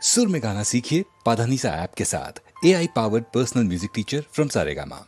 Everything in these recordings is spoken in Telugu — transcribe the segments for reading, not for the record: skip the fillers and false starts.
सुर में गाना सीखिए पाधानीसा ऐप के साथ। AI powered personal music teacher from Saregama.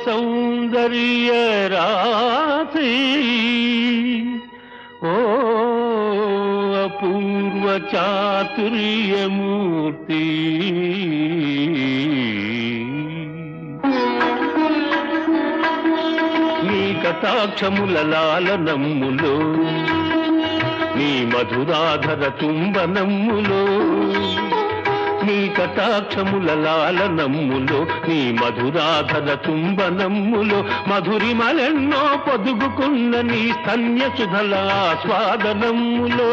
सौंदर्य राशि ओ अपूर्व चातुर्य मूर्ति नी कटाक्षमुल लालनम्मुलो नी मधुराधर चुंबनम्मुलो నీ కటాక్షముల లాలనమ్ములో నీ మధురాధర చుంబనమ్ములో మధురిమలెన్నో పొదుగుకున్న నీ స్తన్య సుధల ఆస్వాదనమ్ములో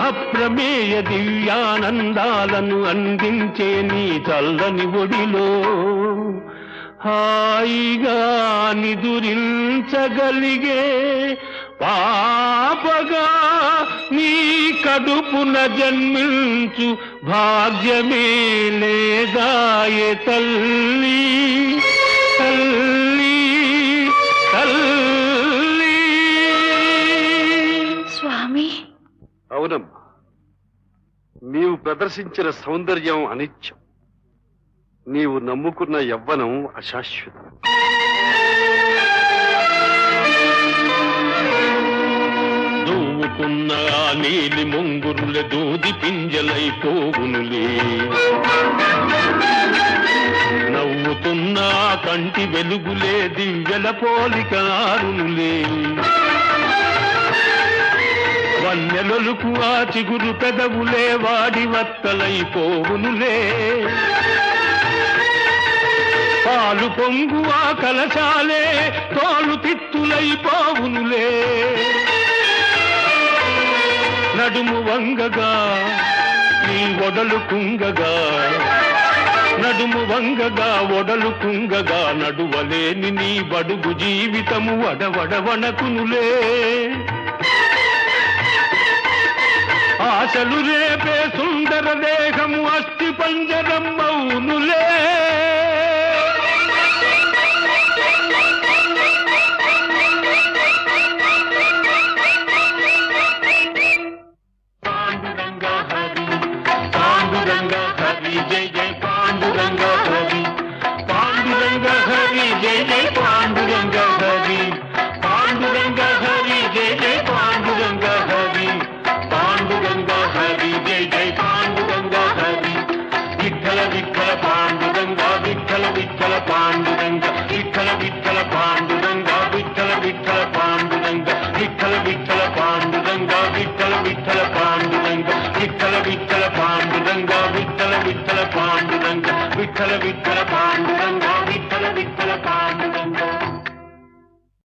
అప్రమేయ దివ్యానందాలను అందించే నీ చల్లని ఒడిలో హాయిగా నిదురించగలిగే పాపగా నీ కడుపున జన్మించు భాగ్యమే లేదాయే తల్లి తల్లి తల్లి. స్వామి, అవునమ్మా, నీవు ప్రదర్శించిన సౌందర్యం అనిత్యం. నీవు నమ్ముకున్న యవ్వనం అశాశ్వతం. దూవుకున్న ఆ నీలి ముంగురులే దూది పింజలై పోగునులే, నవ్వుతున్న ఆ కంటి వెలుగులే దివ్యల పోలిక ఆరునులే, వన్యలొలుకు ఆ చిగురు పెదవులే వాడి వత్తలై పోవునులే, పాలు పొంగు ఆ కలశాలే తోలు తిత్తులై పోవునులే, నడుము వంగగా నీ ఒడలు కుంగగా, నడుము వంగగా ఒడలు కుంగగా, నడువలేని నీ బడుగు జీవితము వడవడవనకునులే, ఆశలు రేపే సుందర దేహము అస్థి పంజరం మౌనులే. పాండురంగ హరి పాండురంగ హరి జయ జయ పాండురంగ హరి పాండురంగ హరి జయ జయ పాండురంగ హరి పాండురంగ హరి జయ జయ పాండురంగ హరి పాండురంగ హరి జయ జయ పాండురంగ హరి విఠల విఠల పాండురంగ విఠల విఠల పాండురంగ విఠల విఠల పాండురంగ విఠల విఠల పాండురంగ విఠల విఠల పాండురంగ విఠల విఠల పాండురంగ విఠల విఠల పాండురంగ విఠల విఠల పాండురంగ విఠల విఠల